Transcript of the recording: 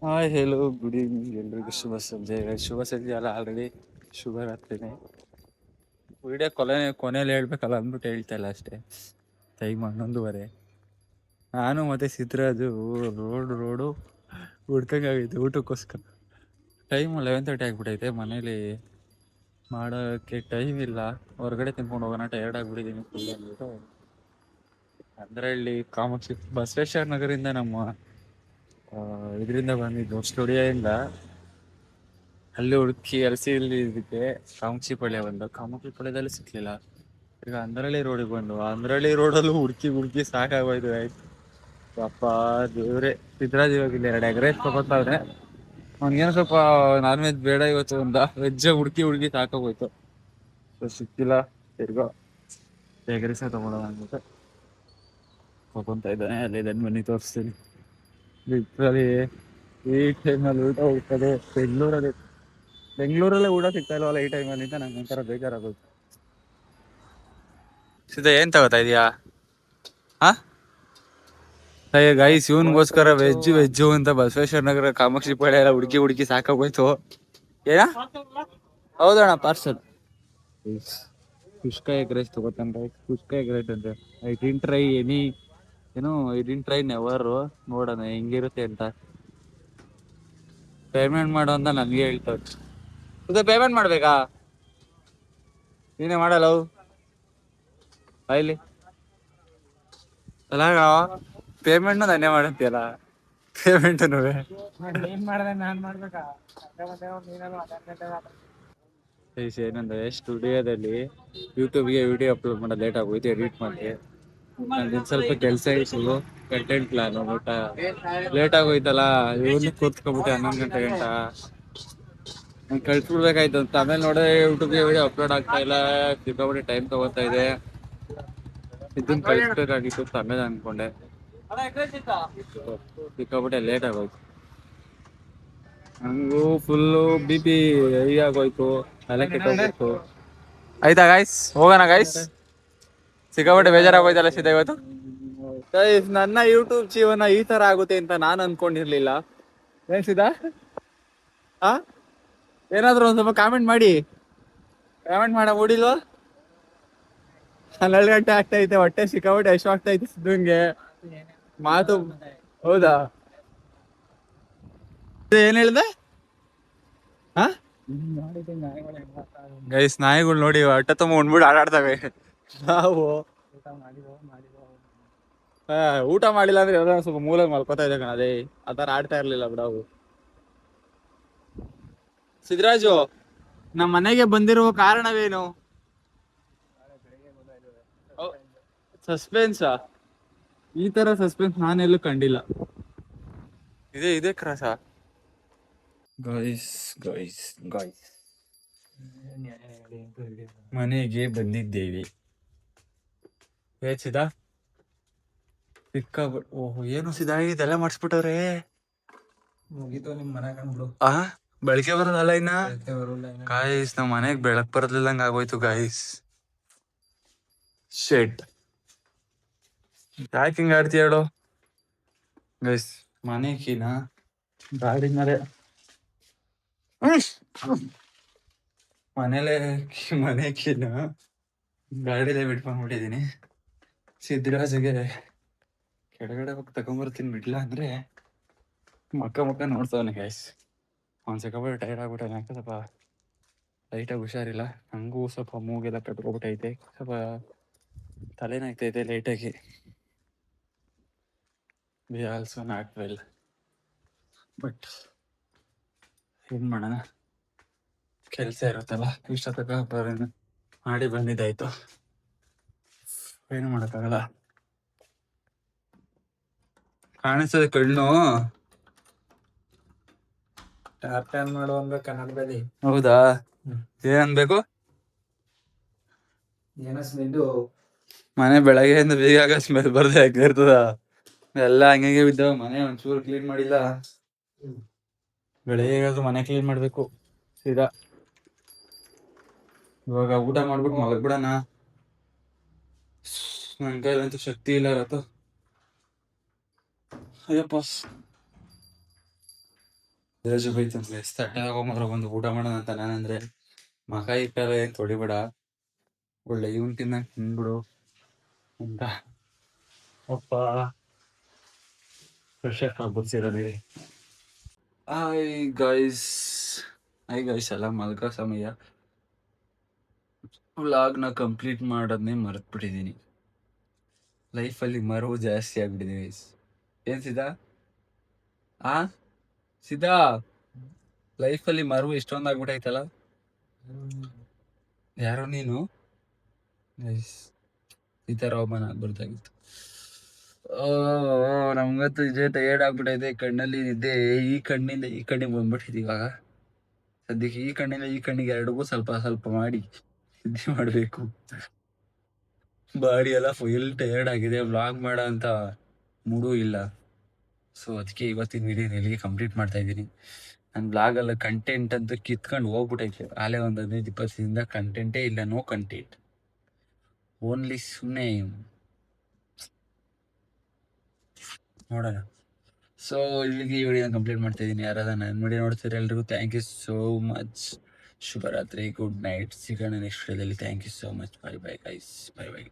Hi hello good evening ಎಲ್ರಿಗೂ ಶುಭ ಸಂಜೆ. ಶುಭ ಸಂಜೆ ಅಲ್ಲ, ಆಲ್ರೆಡಿ ಶುಭ ರಾತ್ರಿನೇ. ವಿಡಿಯೋ ಕೊನೆಯಲ್ಲಿ ಹೇಳ್ಬೇಕಲ್ಲ ಅಂದ್ಬಿಟ್ಟು ಹೇಳ್ತಾ ಇಲ್ಲ ಅಷ್ಟೇ. ಟೈಮ್ 11:30. ನಾನು ಮತ್ತೆ ಸಿದ್ದರಾಜು ರೋಡು ಹುಡ್ಕಂಗಾಗೈತೆ ಊಟಕ್ಕೋಸ್ಕರ. ಟೈಮ್ 11:30 ಆಗ್ಬಿಟ್ಟೈತೆ. ಮನೇಲಿ ಮಾಡೋಕ್ಕೆ ಟೈಮ್ ಇಲ್ಲ. ಹೊರಗಡೆ ತಿನ್ಕೊಂಡು ಹೋಗೋಣ, ಟಯರ್ಡ್ ಆಗ್ಬಿಟ್ಟಿದ್ದೀನಿ ಫುಲ್ ಅಂದ್ಬಿಟ್ಟು ಅಂದ್ರೆ ಇಲ್ಲಿ ಕಾಮಾಕ್ಷಿ ಬಸವೇಶ್ವರ ನಗರಿಂದ ನಮ್ಮ ಇದರಿಂದ ಬಂದಿದ್ದು ಸ್ಟುಡಿಯೋಯಿಂದ. ಅಲ್ಲಿ ಹುಡುಕಿ ಇಲ್ಲಿ ಇದಕ್ಕೆ ಕಾಮಾಕ್ಷಿ ಪಾಳ್ಯದಲ್ಲಿ ಸಿಕ್ಲಿಲ್ಲ. ಈಗ ಅಂದ್ರಳ್ಳಿ ರೋಡಿಗೆ ಬಂದು ಅಂದ್ರಳ್ಳಿ ರೋಡಲ್ಲೂ ಹುಡುಕಿ ಸಾಕಾಗೋಯ್ತು. ಅಪ್ಪ ದೇವ್ರೆ. ಸಿದ್ದರಾಜ್ ಇವಾಗ ಇಲ್ಲಿ 2 ಎಗ್ ರೈಸ್ ತಗೋತಾವ್ರೆ. ಅವ್ನಿಗೇನು ಸ್ವಲ್ಪ ನಾನ್ ವೆಜ್ ಬೇಡ ಇವತ್ತು ಅಂತ ವೆಜ್ ಹುಡುಕಿ ಸಾಕಾಗೋಯ್ತು. ಸಿಕ್ಕಿಲ್ಲ. ತಿರ್ಗೋ ಎಗ್ ರೈಸ್ ತಗೊಳ್ಳೋಣ ಅಂದ್ಬಿಟ್ಟು ತಗೊಂತ ಇದ್ದಾನೆ. ಅಲ್ಲಿದ್ದಾನೆ, ಬನ್ನಿ ತೋರಿಸ್ತೀನಿ. ಲಿಟ್ರಲಿ ಈ ಟೈಮಲ್ಲಿ ಊಟ ಹೋಗ್ತದೆ. ಬೆಂಗಳೂರಲ್ಲೇ ಊಟ ಸಿಗ್ತಾ ಇಲ್ವಲ್ಲ ಈ ಟೈಮಲ್ಲಿ ಅಂತ ನಂಗೆ ಒಂಥರ ಬೇಜಾರಾಗೋಯ್ತು. ಸಿದ್ಧ ಏನ್ ತಗೋತಾ ಇದೀಯಾ? ಗೈಸ್ ಇವನ್ಗೋಸ್ಕರ ವೆಜ್ ಅಂತ ಬಸವೇಶ್ವರ ನಗರ ಕಾಮಾಕ್ಷಿ ಪಾಳ್ಯ ಎಲ್ಲ ಹುಡುಕಿ ಸಾಕಾಗೋಯ್ತು. ಏನ? ಹೌದಣ್ಣ, ಪಾರ್ಸಲ್ ಕುಷ್ಕ ಎಗ್ ರೈಸ್ ತಗೋತಾನೆ. ಕುಷ್ಕ ಎಗ್ ರೈಸ್ ಅಂತೆ. I didn't try any I didn't try never. ನೋಡೋಣ ಹೆಂಗಿರುತ್ತೆ ಅಂತ. ಪೇಮೆಂಟ್ ಮಾಡು ಅಂತ ನನ್ಗೆ ಹೇಳ್ತಾರೆ. ಪೇಮೆಂಟ್ ಮಾಡ್ಬೇಕಾ? ನೀನೇ ಮಾಡಲ್ಲ ಇಲ್ಲಿ ಅಲ್ಲ. ಪೇಮೆಂಟ್ ನಾನೇ ಮಾಡಂತೀಯಲ್ಲ. ಪೇಮೆಂಟ್ ಏನಂದ್ರೆ ಸ್ಟುಡಿಯೋದಲ್ಲಿ ಯೂಟ್ಯೂಬ್ಗೆ ವಿಡಿಯೋ ಅಪ್ಲೋಡ್ ಮಾಡೋದು ಲೇಟ್ ಆಗೋಯ್ತು. ಎಡಿಟ್ ಮಾಡಿ ಸ್ವಲ್ಪ ಕೆಲಸ ಇತ್ತು. ಕಂಟೆಂಟ್ ಪ್ಲಾನ್ ಊಟ ಲೇಟ್ ಆಗೋಯ್ತಲ್ಲ. ಇವನು ಕೂತ್ಕೊಬಿಟ್ಟೆ 11 ಗಂಟೆ ನಾನು ಕಳ್ಸ್ಬಿಡ್ಬೇಕಾಯ್ತು ಅಂತ. ಆಮೇಲೆ ನೋಡೇ ಯೂಟ್ಯೂಬ್ಗೆ ವಿಡಿಯೋ ಅಪ್ಲೋಡ್ ಆಗ್ತಾ ಇಲ್ಲ. ಸಿಕ್ಕಾಬಿಟ್ಟು ಟೈಮ್ ತಗೋತಾ ಇದೆ. ಇದನ್ನ ಕಳಿಸ್ಬೇಕಾಗಿತ್ತು ಅಂತ ಆಮೇಲೆ ಅನ್ಕೊಂಡೆ. ಸಿಕ್ಕಾಬಿಟ್ಟೆ ಲೇಟ್ ಆಗೋಯ್ತು. ನಂಗೂ ಫುಲ್ಲು BP ಹೈ ಆಗೋಯ್ತು. ತಲೆ ಕೆಟ್ಟೋಗ್ಬಿಟ್ಟು. ಆಯ್ತಾ ಗೈಸ್, ಹೋಗೋಣ ಗೈಸ್. ಸಿಕ್ಕಾಬಿಟ್ಟೆ ಬೇಜಾರಾಗೋಯ್ತಲ್ಲ ಸೀದಾ ಇವತ್ತು. ಗೈಸ್, ನನ್ನ ಯೂಟ್ಯೂಬ್ ಜೀವನ ಈ ತರ ಆಗುತ್ತೆ ಅಂತ ನಾನು ಅನ್ಕೊಂಡಿರ್ಲಿಲ್ಲ. ಏನ್ ಸೀದಾ? ಏನಾದ್ರು ಒಂದ್ ಸ್ವಲ್ಪ ಕಾಮೆಂಟ್ ಮಾಡಿ. ಕಾಮೆಂಟ್ ಮಾಡ ಮೂಡಿಲ್ವಾ? 12 ಗಂಟೆ ಆಗ್ತೈತೆ. ಹೊಟ್ಟೆ ಸಿಕ್ಕಾಬಿಟ್ಟೆ ಎಷ್ಟು ಆಗ್ತೈತೆ ಸಿದ್ದಂಗೆ ಮಾತು. ಹೌದಾ? ಏನ್ ಹೇಳ್ದೆ? ಗೈಸ್, ನಾಯಿಗಳು ನೋಡಿ ಹೊಟ್ಟೆ ತುಂಬ ಉಂಡ್ಬಿಟ್ಟು ಆಟಾಡ್ತವೆ. ನಾವು ಊಟ ಮಾಡಿಲ್ಲ ಅಂದ್ರೆ ಯಾವ್ದಾರ ಸ್ವಲ್ಪ ಮೂಲೆ ಮಲ್ಕೋತಾ ಇದೆ ಕಣ. ಅದೇ ಆತರ ಆಡ್ತಾ ಇರ್ಲಿಲ್ಲ ಬಿಡವು. ಸಿದ್ದರಾಜು, ನಮ್ಮ ಮನೆಗೆ ಬಂದಿರುವ ಕಾರಣವೇನು? ಸಸ್ಪೆನ್ಸ್. ಈ ತರ ಸಸ್ಪೆನ್ಸ್ ನಾನೆಲ್ಲೂ ಕಂಡಿಲ್ಲ. ಇದೇ ಕ್ರಾಸ. ಗಾಯ್ಸ್ ಮನೆಗೆ ಬಂದಿದ್ದೇವೆ. ಸಿದಾ ಓಹೋ, ಏನು ಸಿದಾ ಇದೆಲ್ಲ ಮಾಡಿಸ್ಬಿಟ್ಟವ್ರೆ. ಮುಗೀತು ನಿಮ್ ಮನೆ ಕಂಡ್ಬಿಡು. ಬೆಳಗ್ಗೆ ಬರೋದಲ್ಲ ಇನ್ನ. ಗಾಯ್ಸ್, ನಮ್ಮ ಮನೆಗ್ ಬೆಳಕ್ ಬರದಿಲ್ಲಂಗ ಆಗೋಯ್ತು ಗಾಯ್ಸ್. ಶೆಟ್. ಯಾಕೆ ಹಿಂಗ ಆಡ್ತೀಯ ಹೇಳು ಗೈಸ್? ಮನೆ ಕೀನಾ ಗಾಡಿ ಮೇಲೆ ಮನೆ ಕೀನಾ ಗಾಡಿಲೇ ಬಿಟ್ಕೊಂಡ್ಬಿಟ್ಟಿದೀನಿ. ಸಿದ್ದರಾಜಿಗೆ ಕೆಳಗಡೆ ಹೋಗಿ ತಗೊಂಬರ್ತೀನಿ ಬಿಡ್ಲ ಅಂದ್ರೆ ಮಕ್ಕ ನೋಡ್ತವನೆ ಗೈಸ್. ಅವ್ನು ಸಿಕ್ಕಾಬಿಟ್ಟು ಟೈರ್ಡ್ ಆಗ್ಬಿಟ್ಟಾನೆ. ಯಾಕೆ ಸ್ವಲ್ಪ ಲೈಟಾಗಿ ಹುಷಾರಿಲ್ಲ. ನಂಗೂ ಸ್ವಲ್ಪ ಮೂಗೆಲ್ಲ ಕಟ್ಕೊಬಿಟ್ಟೈತೆ. ಸ್ವಲ್ಪ ತಲೆನಾಗ್ತೈತೆ ಲೈಟಾಗಿ. We also not well, but ಏನ್ ಮಾಡೋಣ, ಕೆಲಸ ಇರುತ್ತಲ್ಲ. ಇಷ್ಟೊತ್ತಕ ಮಾಡಿ ಬಂದಿದ್ದಾಯ್ತು, ಏನು ಮಾಡೋಕ್ಕಾಗಲ್ಲ. ಕಾಣಿಸ್ತದೆ ಕಣ್ಣು. ಟ್ಯಾಪ್ ಟ್ಯಾನ್ ಮಾಡುವಂಗ ಕನ್ನಡದಲ್ಲಿ. ಹೌದಾ? ಏನನ್ಬೇಕು? ಏನೋ ಸ್ಮೆಲ್ಲು. ಮನೆ ಬೆಳಗ್ಗೆಯಿಂದ ಬೇಗ ಸ್ಮೆಲ್ ಬರ್ದೆ ಇರ್ತದ. ಎಲ್ಲ ಹಂಗೆ ಬಿದ್ದಾವ. ಮನೆ ಒಂಚೂರು ಕ್ಲೀನ್ ಮಾಡಿಲ್ಲ. ಬೆಳಗ್ಗೆ ಮನೆ ಕ್ಲೀನ್ ಮಾಡ್ಬೇಕು ಸೀದಾ. ಇವಾಗ ಊಟ ಮಾಡ್ಬಿಟ್ಟು ಮಲಗ್ಬಿಡಣ. ನನ್ ಕೈಲಂತೂ ಶಕ್ತಿ ಇಲ್ಲ ಇವತ್ತು. ಅಯ್ಯಪ್ಪ. ಧೀರಜ್ ಬೈತು ತಟ್ಟೆ ತಗೊಂಡ್ರ ಒಂದು ಊಟ ಮಾಡೋಣ ಅಂತ. ನಾನಂದ್ರೆ ಮಕ ಈ ಕಾಲ ಏನ್ ತೊಳಿಬೇಡ, ಒಳ್ಳೆ ಇವನ್ ತಿಂದ್ಬಿಡು ಅಂತ ಅಪ್ಪ ಫ್ರೆಶ್ ಆಗ್ಬಿಡ್ಸಿರೋದು. ಹಾಯ್ ಗೈಸ್, ಎಲ್ಲ ಮಲ್ಕೋ ಸಮಯ. ವ್ಲಾಗ್ನ ಕಂಪ್ಲೀಟ್ ಮಾಡೋದನ್ನೇ ಮರೆತ್ಬಿಟ್ಟಿದ್ದೀನಿ. ಲೈಫಲ್ಲಿ ಮರವು ಜಾಸ್ತಿ ಆಗ್ಬಿಟ್ಟಿದೆ ಗೈಸ್. ಏನ್ ಸಿದಾ ಸಿದಾ ಲೈಫಲ್ಲಿ ಮರವು ಇಷ್ಟೊಂದು ಆಗ್ಬಿಟ್ಟೈತಲ್ಲ. ಯಾರೋ ನೀನು ಗೈಸ್ ಈ ಥರ ಅವಮಾನ ಆಗ್ಬಾರ್ದಾಗಿತ್ತು. ನಮ್ಗಂತೂ ಇದೇ ಟಯರ್ಡ್ ಆಗ್ಬಿಟ್ಟೈತೆ. ಕಣ್ಣಲ್ಲಿ ನಿದ್ದೆ ಈ ಕಣ್ಣಿಂದ ಈ ಕಣ್ಣಿಗೆ ಬಂದ್ಬಿಟ್ಟಿದೆ ಇವಾಗ. ಸದ್ಯಕ್ಕೆ ಈ ಕಣ್ಣಿಂದ ಈ ಕಣ್ಣಿಗೆ ಎರಡಿಗೂ ಸ್ವಲ್ಪ ಸ್ವಲ್ಪ ಮಾಡಿ ನಿದ್ದೆ ಮಾಡಬೇಕು. ಬಾಡಿ ಎಲ್ಲ ಫುಲ್ ಟಯರ್ಡ್ ಆಗಿದೆ. ವ್ಲಾಗ್ ಮಾಡೋ ಅಂತ ಮೂಡೂ ಇಲ್ಲ. ಸೊ ಅದಕ್ಕೆ ಇವತ್ತಿನ ವಿಡಿಯೋ ಇಲ್ಲಿಗೆ ಕಂಪ್ಲೀಟ್ ಮಾಡ್ತಾ ಇದ್ದೀನಿ. ನನ್ನ ಬ್ಲಾಗಲ್ಲ ಕಂಟೆಂಟ್ ಅಂತೂ ಕಿತ್ಕೊಂಡು ಹೋಗ್ಬಿಟ್ಟೈತೆ. ಆಲೇ ಒಂದು 15-20 ದಿನದಿಂದ ಕಂಟೆಂಟೇ ಇಲ್ಲ. ನೋ ಕಂಟೆಂಟ್, ಓನ್ಲಿ ಸುಮ್ಮನೆ ನೋಡೋಣ. ಸೊ ಇಲ್ಲಿಗೆ ಈ ವಿಡಿಯೋನ ಕಂಪ್ಲೀಟ್ ಮಾಡ್ತಾ ಇದ್ದೀನಿ. ಯಾರಾದ ನನ್ನ ವಿಡಿಯೋ ನೋಡ್ತೀರಾ ಎಲ್ರಿಗೂ ಥ್ಯಾಂಕ್ ಯು ಸೋ ಮಚ್. ಶುಭರಾತ್ರಿ, ಗುಡ್ ನೈಟ್. ಸಿಗೋಣ ನೆಕ್ಸ್ಟ್ ವಿಡಿಯೋದಲ್ಲಿ. Thank you so much. Bye bye guys, bye by.